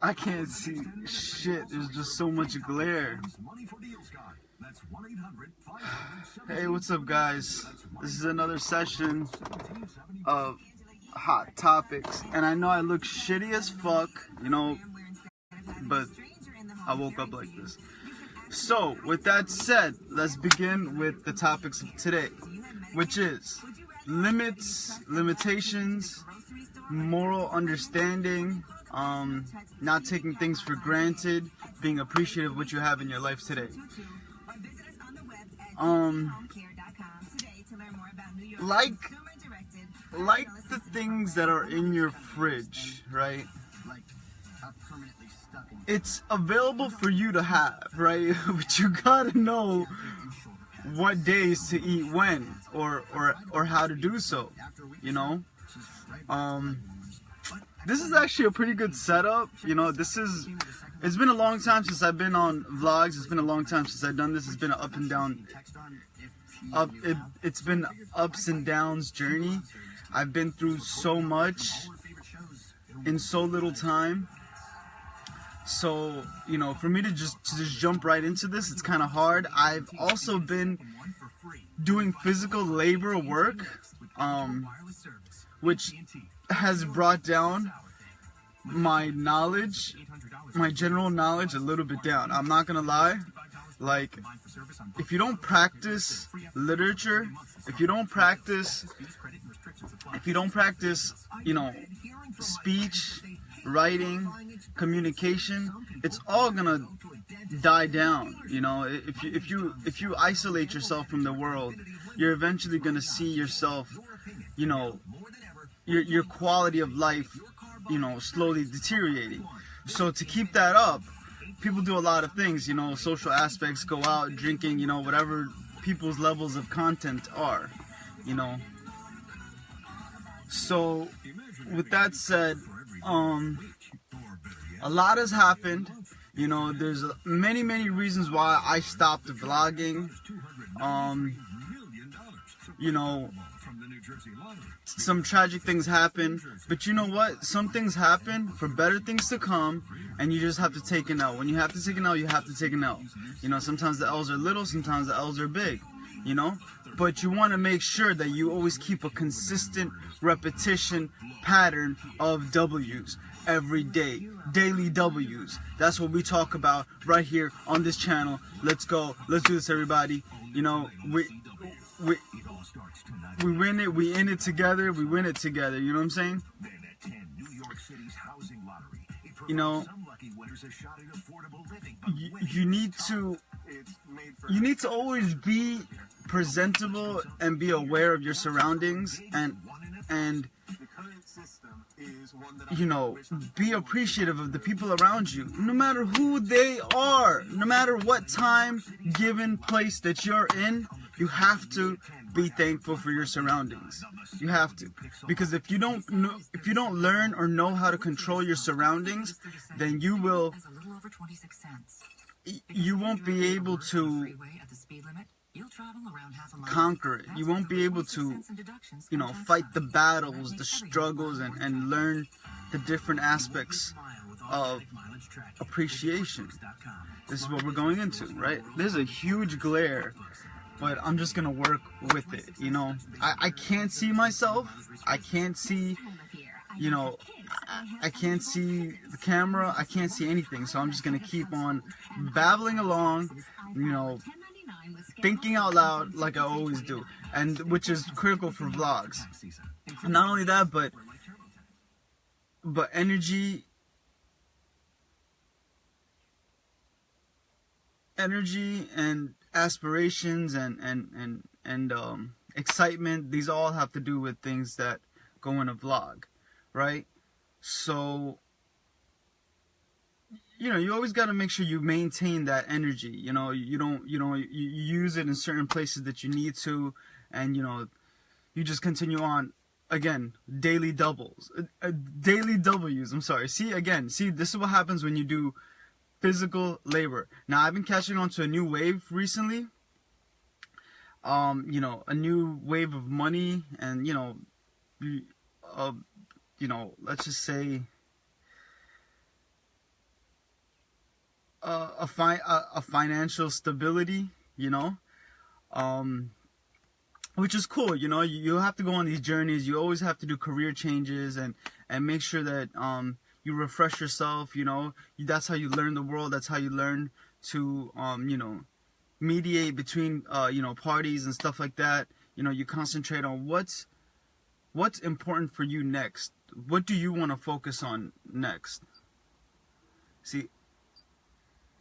I can't see shit. There's just so much glare. Hey, what's up, guys? This is another session of Hot Topics, and I know I look shitty as fuck, you know, but I woke up like this. So, with that said, let's begin with the topics of today, which is limits, limitations, moral understanding, not taking things for granted, being appreciative of what you have in your life today. Like the things that are in your fridge, right? It's available for you to have, right? But you gotta know what days to eat when, or how to do so, you know? This is actually a pretty good setup, you know. It's been a long time since I've been on vlogs. It's been a long time since I've done this. It's been an up and down, it's been ups and downs journey. I've been through so much in so little time. So, you know, for me to just jump right into this, it's kind of hard. I've also been doing physical labor work, which has brought down my knowledge, my general knowledge a little bit down. I'm not gonna lie. Like, if you don't practice literature, if you don't practice, you know, speech, writing, communication, it's all gonna die down. You know, if you isolate yourself from the world, you're eventually gonna see yourself, you know, your quality of life, you know, slowly deteriorating. So to keep that up, people do a lot of things, you know, social aspects, go out drinking, you know, whatever people's levels of content are, you know. So with that said, a lot has happened, you know. There's many reasons why I stopped vlogging. You know, some tragic things happen, but you know what? Some things happen for better things to come, and you just have to take an L. When you have to take an L, you have to take an L. You know, sometimes the L's are little, sometimes the L's are big, you know? But you want to make sure that you always keep a consistent repetition pattern of W's every day. Daily W's. That's what we talk about right here on this channel. Let's go. Let's do this, everybody. You know, we win it, we in it together, we win it together, you know what I'm saying? You know, you need to always be presentable and be aware of your surroundings, and you know, be appreciative of the people around you, no matter who they are, no matter what time, given, place that you're in. You have to be thankful for your surroundings. You have to, because if you don't learn or know how to control your surroundings, then you won't be able to conquer it. You won't be able to, you know, fight the battles, the struggles, and learn the different aspects of appreciation. This is what we're going into, right? There's a huge glare, but I'm just gonna work with it, you know. I can't see myself. I can't see, you know, I can't see the camera. I can't see anything. So I'm just gonna keep on babbling along, you know, thinking out loud like I always do, and which is critical for vlogs. And not only that, but energy and aspirations and excitement, these all have to do with things that go in a vlog, right? So, you know, you always got to make sure you maintain that energy. You know, you use it in certain places that you need to, and you know, you just continue on. Again, daily W's. I'm sorry. See, this is what happens when you do physical labor. Now, I've been catching on to a new wave recently. You know, a new wave of money, and you know, let's just say a financial stability, which is cool. You have to go on these journeys. You always have to do career changes and make sure that you refresh yourself. That's how you learn the world. That's how you learn to mediate between parties and stuff like that. You concentrate on what's important for you next. What do you want to focus on next? See,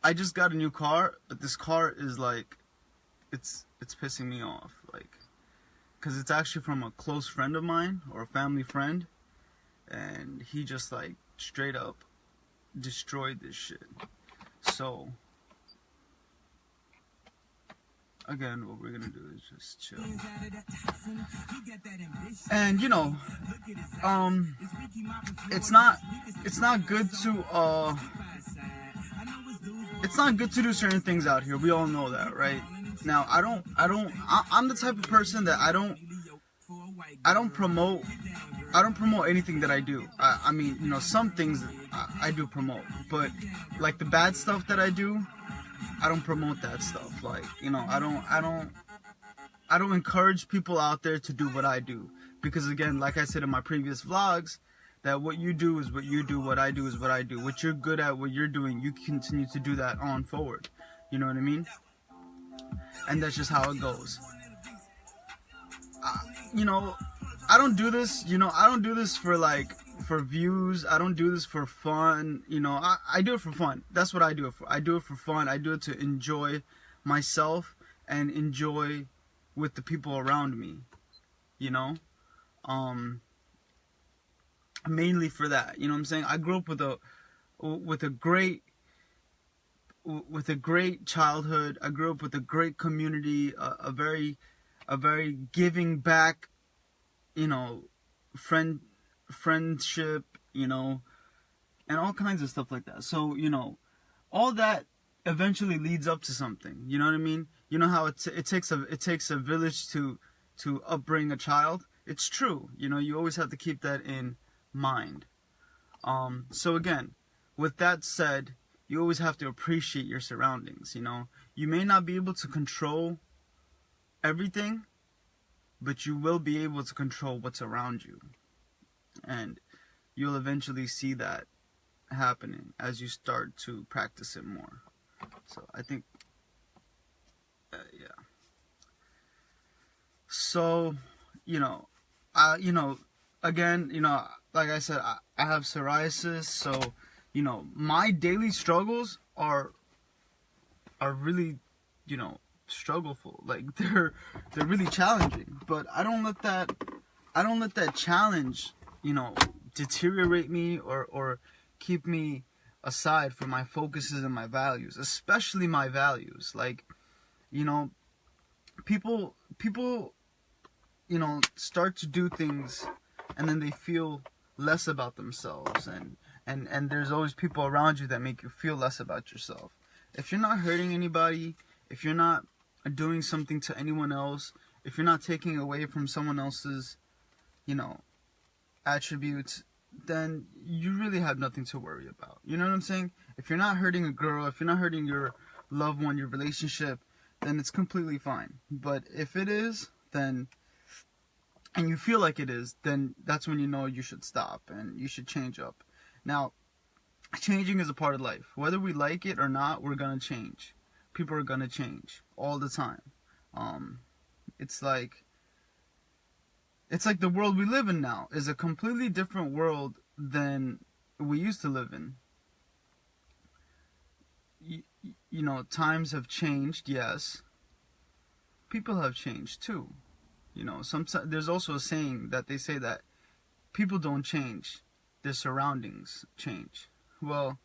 I just got a new car, but this car is like, it's pissing me off, like, because it's actually from a close friend of mine, or a family friend, and he just like straight up destroyed this shit. So again, what we're gonna do is just chill. And it's not good to do certain things out here. We all know that, right? Now, I'm the type of person that I don't promote anything that I do. I mean, some things I do promote, but like the bad stuff that I do, I don't promote that stuff. Like, I don't encourage people out there to do what I do, because again, like I said in my previous vlogs, that what you do is what you do, what I do is what I do. What you're good at, what you're doing, you continue to do that on forward. You know what I mean? And that's just how it goes. I don't do this, I don't do this for views. I don't do this for fun. I do it for fun. That's what I do it for. I do it for fun. I do it to enjoy myself and enjoy with the people around me. Mainly for that. You know what I'm saying? I grew up with a great childhood. I grew up with a great community, a very giving back, friendship, and all kinds of stuff like that. So, all that eventually leads up to something. You know what I mean? You know how it takes a village to upbring a child? It's true. You always have to keep that in mind. So again, with that said, you always have to appreciate your surroundings. You may not be able to control everything, but you will be able to control what's around you, and you'll eventually see that happening as you start to practice it more. So I think yeah. So again, like I said, I have psoriasis, so my daily struggles are really struggleful. Like they're really challenging, but I don't let that challenge deteriorate me or keep me aside from my focuses and my values, especially my values. Like, people start to do things and then they feel less about themselves, and there's always people around you that make you feel less about yourself. If you're not hurting anybody, if you're not doing something to anyone else, if you're not taking away from someone else's attributes, then you really have nothing to worry about. You know what I'm saying? If you're not hurting a girl, if you're not hurting your loved one, your relationship, then it's completely fine. But if it is, then, and you feel like it is, then that's when you should stop and you should change up. Now, changing is a part of life. Whether we like it or not, we're gonna change. People are gonna change all the time. It's like the world we live in now is a completely different world than we used to live in. Times have changed, yes. People have changed too. There's also a saying that they say that people don't change, their surroundings change. Well,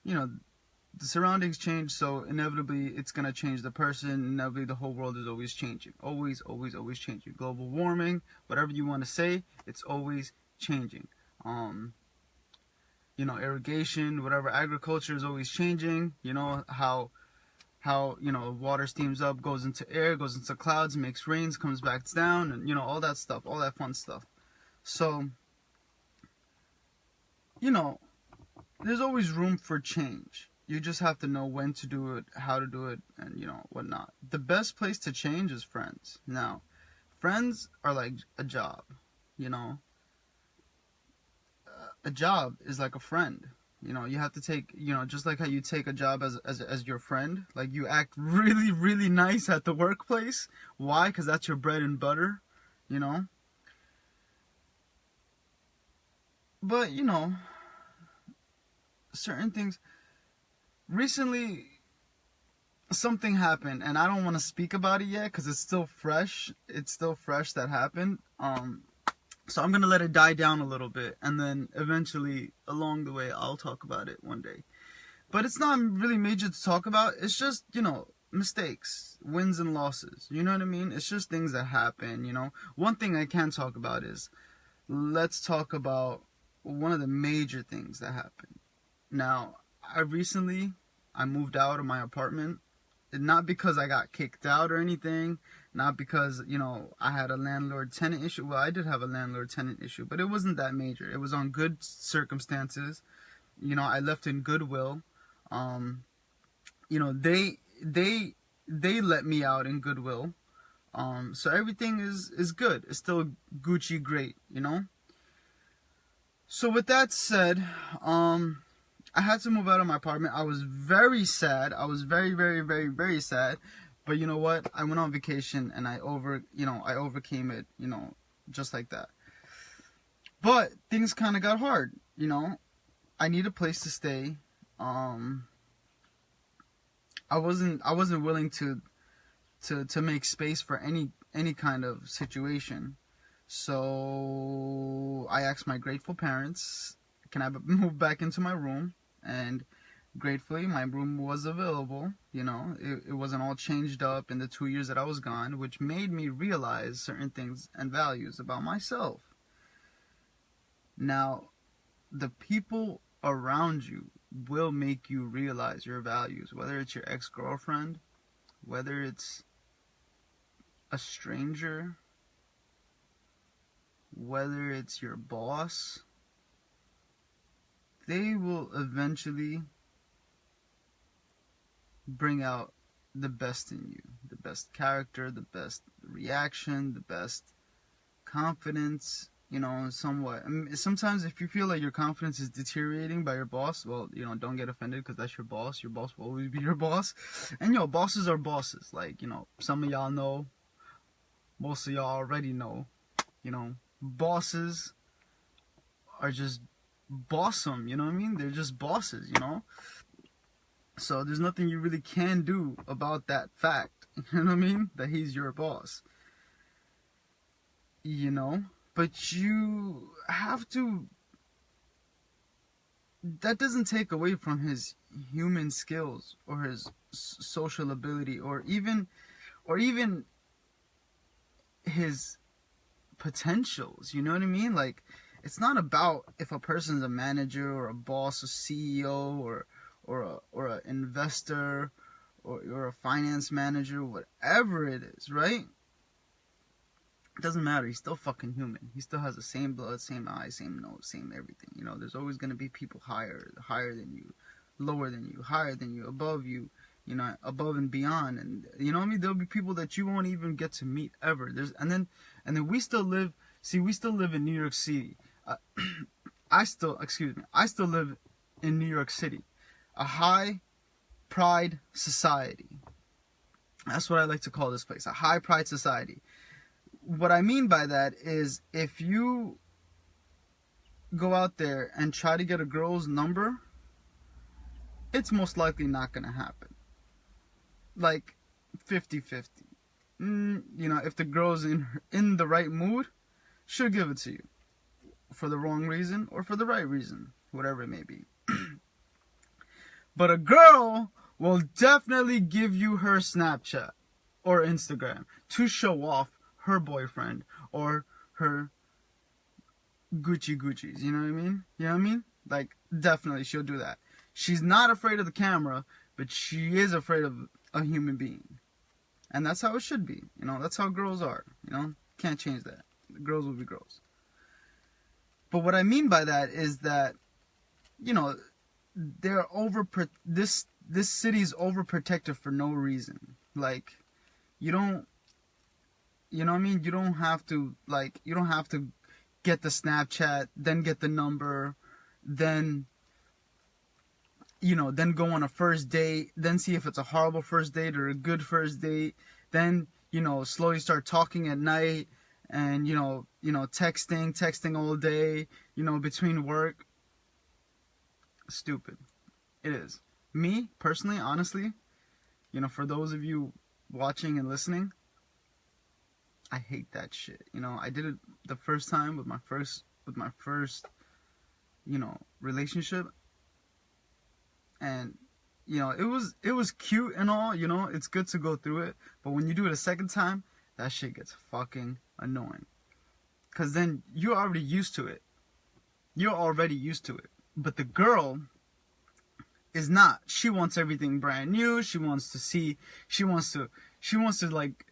the surroundings change, so inevitably it's going to change the person. Inevitably the whole world is always changing. Always, always, always changing. Global warming, whatever you want to say, it's always changing. Irrigation, whatever, agriculture is always changing. How water steams up, goes into air, goes into clouds, makes rains, comes back down, and all that stuff, all that fun stuff. So you know, there's always room for change. You just have to know when to do it, how to do it, and, whatnot. The best place to change is friends. Now, friends are like a job, you know. A job is like a friend. You have to take, just like how you take a job as your friend. Like, you act really, really nice at the workplace. Why? Because that's your bread and butter, you know. But, certain things. Recently, something happened, and I don't want to speak about it yet because it's still fresh. It's still fresh that happened. So I'm gonna let it die down a little bit, and then eventually, along the way, I'll talk about it one day. But it's not really major to talk about. It's just, mistakes, wins and losses. You know what I mean? It's just things that happen, One thing I can talk about is, let's talk about one of the major things that happened. Now, I moved out of my apartment. Not because I got kicked out or anything. Not because, I had a landlord-tenant issue. Well, I did have a landlord-tenant issue, but it wasn't that major. It was on good circumstances. I left in goodwill. They let me out in goodwill. So everything is good. It's still Gucci great, So with that said, I had to move out of my apartment. I was very sad. I was very, very, very, very sad. But you know what? I went on vacation and I overcame it, just like that. But things kind of got hard, I need a place to stay. I wasn't willing to make space for any kind of situation. So I asked my grateful parents, can I move back into my room? And gratefully, my room was available. It wasn't all changed up in the 2 years that I was gone, which made me realize certain things and values about myself. Now, the people around you will make you realize your values, whether it's your ex-girlfriend, whether it's a stranger, whether it's your boss. They will eventually bring out the best in you, the best character, the best reaction, the best confidence, somewhat. Sometimes if you feel like your confidence is deteriorating by your boss, well, don't get offended because that's your boss. Your boss will always be your boss. And, bosses are bosses. Like, some of y'all know, most of y'all already know, bosses are just bossum, you know what I mean? They're just bosses, So there's nothing you really can do about that fact, you know what I mean? That he's your boss, But you have to. That doesn't take away from his human skills or his social ability or even his potentials. You know what I mean? Like, it's not about if a person's a manager or a boss, a CEO or an investor or a finance manager, whatever it is, right? It doesn't matter. He's still fucking human. He still has the same blood, same eyes, same nose, same everything. There's always going to be people higher than you, lower than you, higher than you, above you, above and beyond. And you know what I mean? There'll be people that you won't even get to meet ever. And then we still live in New York City. I still live in New York City, a high pride society. That's what I like to call this place, a high pride society. What I mean by that is, if you go out there and try to get a girl's number, it's most likely not going to happen. Like 50-50. If the girl's in the right mood, she'll give it to you. For the wrong reason or for the right reason, whatever it may be. But a girl will definitely give you her Snapchat or Instagram to show off her boyfriend or her Gucci's, you know what I mean? You know what I mean? Like, definitely she'll do that. She's not afraid of the camera, but she is afraid of a human being. And that's how it should be. That's how girls are. Can't change that. Girls will be girls. But what I mean by that is that you know, this city's overprotected for no reason. Like, you don't, you know what I mean? You don't have to, like, you don't have to get the Snapchat, then get the number, then, you know, then go on a first date, then see if it's a horrible first date or a good first date, then, you know, slowly start talking at night, and, you know, texting all day, you know, between work. Stupid. It is. Me, personally, honestly, you know, for those of you watching and listening, I hate that shit. You know, I did it the first time with my first, you know, relationship. And, you know, it was cute and all, you know, it's good to go through it. But when you do it a second time, that shit gets fucking annoying. Because then you're already used to it. You're already used to it. But the girl is not. She wants everything brand new. She wants to like,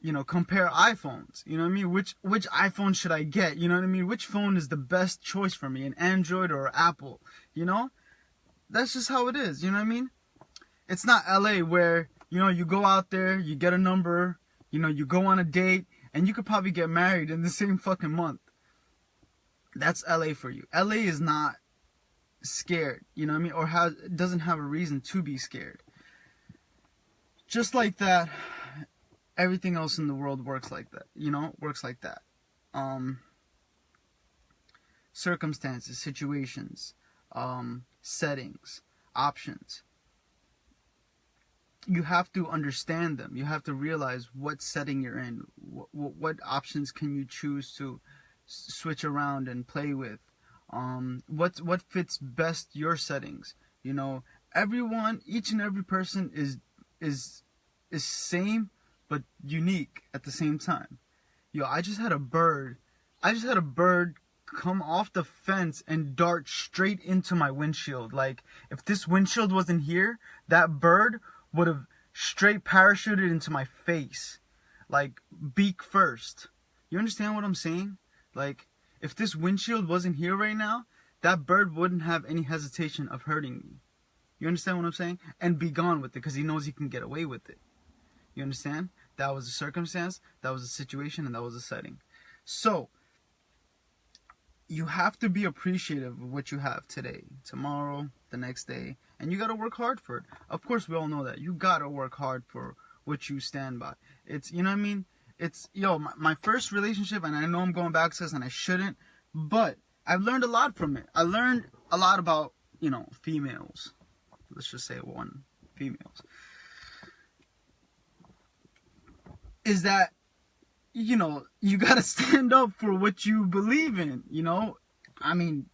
you know, compare iPhones. You know what I mean? Which iPhone should I get? You know what I mean? Which phone is the best choice for me? An Android or Apple? You know? That's just how it is. You know what I mean? It's not LA where, you know, you go out there, you get a number, you know, you go on a date, and you could probably get married in the same fucking month. That's LA for you. LA is not scared, you know what I mean? Or doesn't have a reason to be scared. Just like that, everything else in the world works like that, you know? Works like that. Circumstances, situations, settings, options. You have to understand them. You have to realize what setting you're in. What options can you choose to switch around and play with? What fits best your settings? You know, everyone, each and every person is same but unique at the same time. Yo, I just had a bird come off the fence and dart straight into my windshield. Like, if this windshield wasn't here, that bird would have straight parachuted into my face. Like, beak first. You understand what I'm saying? Like, if this windshield wasn't here right now, that bird wouldn't have any hesitation of hurting me. You understand what I'm saying? And be gone with it, because he knows he can get away with it. You understand? That was a circumstance, that was a situation, and that was a setting. So, you have to be appreciative of what you have today, tomorrow, the next day, and you gotta work hard for it. Of course, we all know that. You gotta work hard for what you stand by. It's, you know what I mean? It's, yo, my first relationship, and I know I'm going back to this and I shouldn't, but I've learned a lot from it. I learned a lot about, you know, females. Let's just say females. Is that, you know, you gotta stand up for what you believe in, you know? I mean,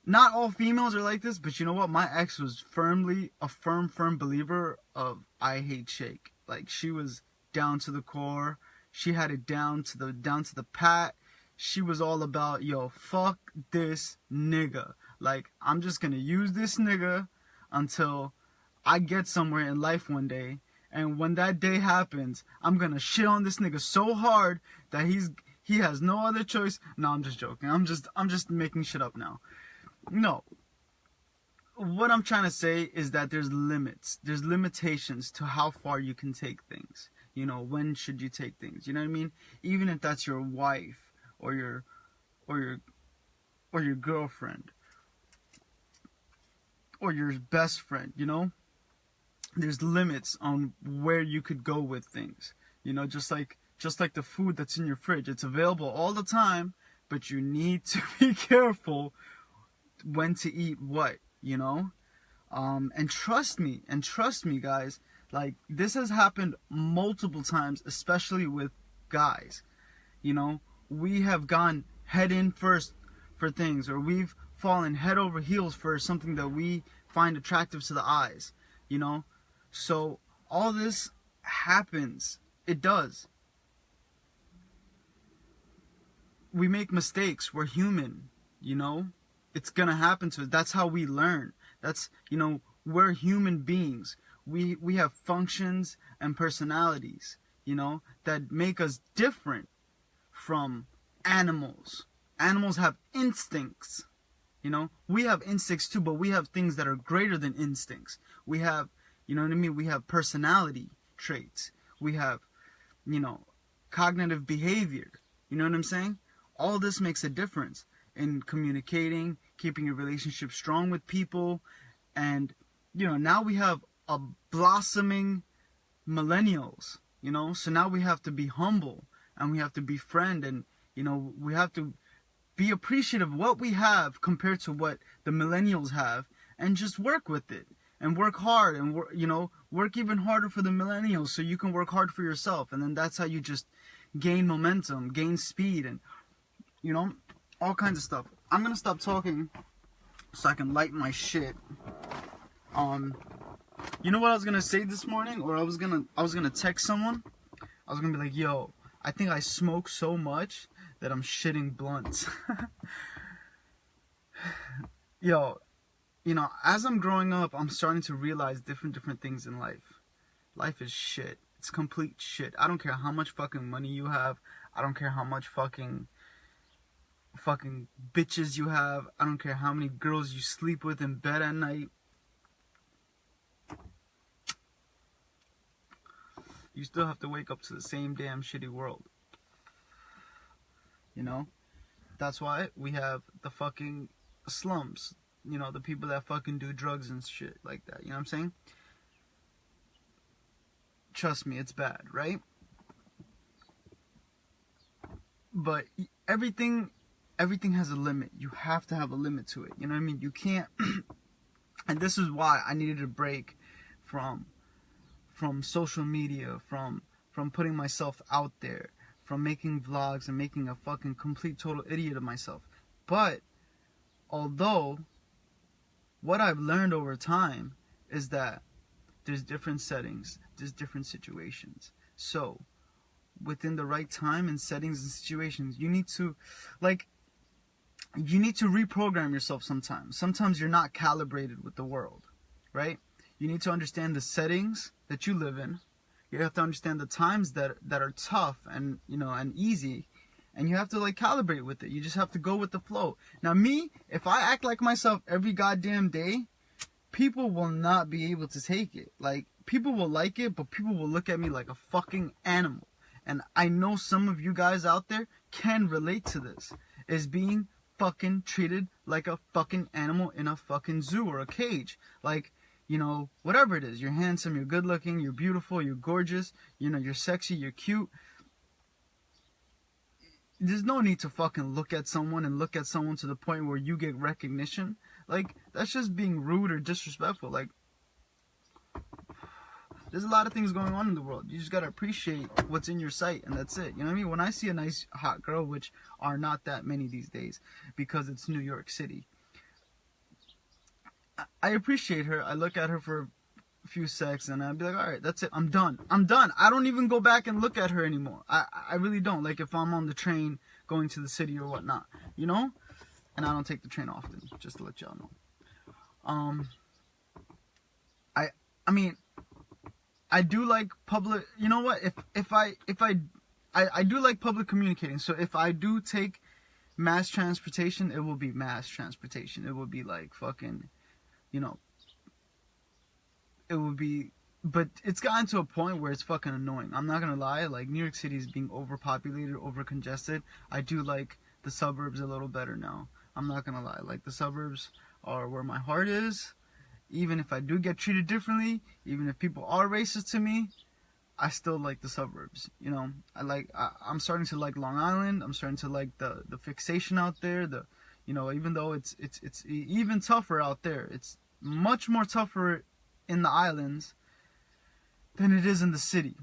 not all females are like this, but you know what? My ex was firmly a firm believer of I hate shake. Like, she was down to the core. She had it down to the pat. She was all about, yo, fuck this nigga. Like, I'm just gonna use this nigga until I get somewhere in life one day. And when that day happens, I'm gonna shit on this nigga so hard that he has no other choice. No, I'm just joking. I'm just making shit up now. No. What I'm trying to say is that there's limits. There's limitations to how far you can take things. You know, when should you take things? You know what I mean? Even if that's your wife or your girlfriend or your best friend, you know? There's limits on where you could go with things. You know, just like the food that's in your fridge. It's available all the time, but you need to be careful when to eat what, you know? And trust me, guys, like, this has happened multiple times, especially with guys. You know, we have gone head in first for things, or we've fallen head over heels for something that we find attractive to the eyes, you know? So all this happens. It does. We make mistakes. We're human, you know? It's gonna happen to us. That's how we learn. That's, you know, we're human beings. We have functions and personalities, you know, that make us different from animals. Animals have instincts. You know, we have instincts too, but we have things that are greater than instincts. We have, you know what I mean? We have personality traits. We have, you know, cognitive behavior. You know what I'm saying? All this makes a difference in communicating, keeping your relationship strong with people. And, you know, now we have a blossoming millennials, you know? So now we have to be humble and we have to befriend and, you know, we have to be appreciative of what we have compared to what the millennials have and just work with it and work hard and, you know, work even harder for the millennials so you can work hard for yourself. And then that's how you just gain momentum, gain speed, and, you know, all kinds of stuff. I'm going to stop talking so I can light my shit. You know what I was going to say this morning? Or I was going to text someone. I was going to be like, yo, I think I smoke so much that I'm shitting blunts. Yo, you know, as I'm growing up, I'm starting to realize different things in life. Life is shit. It's complete shit. I don't care how much fucking money you have. I don't care how much fucking bitches you have. I don't care how many girls you sleep with in bed at night. You still have to wake up to the same damn shitty world. You know? That's why we have the fucking slums. You know, the people that fucking do drugs and shit like that. You know what I'm saying? Trust me, it's bad, right? But everything has a limit. You have to have a limit to it. You know what I mean? You can't... And this is why I needed a break from social media, from putting myself out there, from making vlogs and making a fucking complete total idiot of myself. But although what I've learned over time is that there's different settings, there's different situations. So within the right time and settings and situations, you need to reprogram yourself sometimes. Sometimes you're not calibrated with the world, right? You need to understand the settings that you live in. You have to understand the times that are tough and, you know, and easy, and you have to like calibrate with it. You just have to go with the flow. Now me, if I act like myself every goddamn day, people will not be able to take it. Like, people will like it, but people will look at me like a fucking animal. And I know some of you guys out there can relate to this, is being fucking treated like a fucking animal in a fucking zoo or a cage. Like, you know, whatever it is. You're handsome, you're good looking, you're beautiful, you're gorgeous, you know, you're sexy, you're cute. There's no need to fucking look at someone to the point where you get recognition. Like, that's just being rude or disrespectful. Like, there's a lot of things going on in the world. You just gotta appreciate what's in your sight, and that's it. You know what I mean? When I see a nice, hot girl, which are not that many these days, because it's New York City, I appreciate her. I look at her for a few seconds, and I'd be like, alright, that's it. I'm done. I don't even go back and look at her anymore. I really don't. Like, if I'm on the train going to the city or whatnot, you know? And I don't take the train often, just to let y'all know. I mean, I do like public, you know what, I do like public communicating. So if I do take mass transportation, it will be mass transportation. It will be like fucking, you know, it will be, but it's gotten to a point where it's fucking annoying. I'm not gonna lie, like, New York City is being overpopulated, overcongested. I do like the suburbs a little better now. I'm not gonna lie, like, the suburbs are where my heart is. Even if I do get treated differently, even if people are racist to me, I still like the suburbs. You know, I'm starting to like Long Island. I'm starting to like the fixation out there. The, you know, even though it's even tougher out there, it's much more tougher in the islands than it is in the city.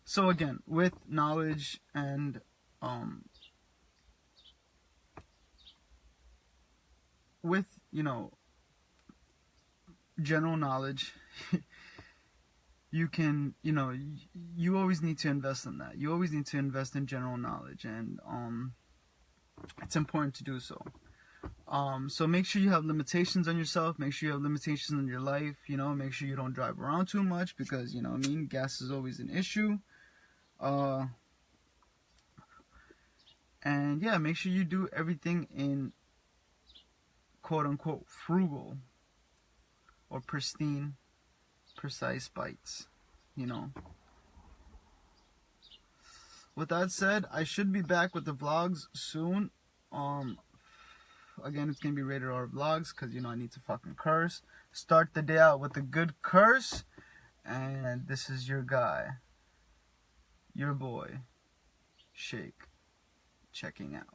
So again, with knowledge and with, you know, general knowledge, you can, you know, you always need to invest in that. You always need to invest in general knowledge, and it's important to do so. So make sure you have limitations on yourself. Make sure you have limitations on your life. You know, make sure you don't drive around too much, because, you know what I mean, gas is always an issue. And yeah, make sure you do everything in quote unquote frugal or pristine, precise bites, you know. With that said, I should be back with the vlogs soon. Again, it's gonna be rated R vlogs because, you know, I need to fucking curse. Start the day out with a good curse. And this is your guy, your boy, Shake, checking out.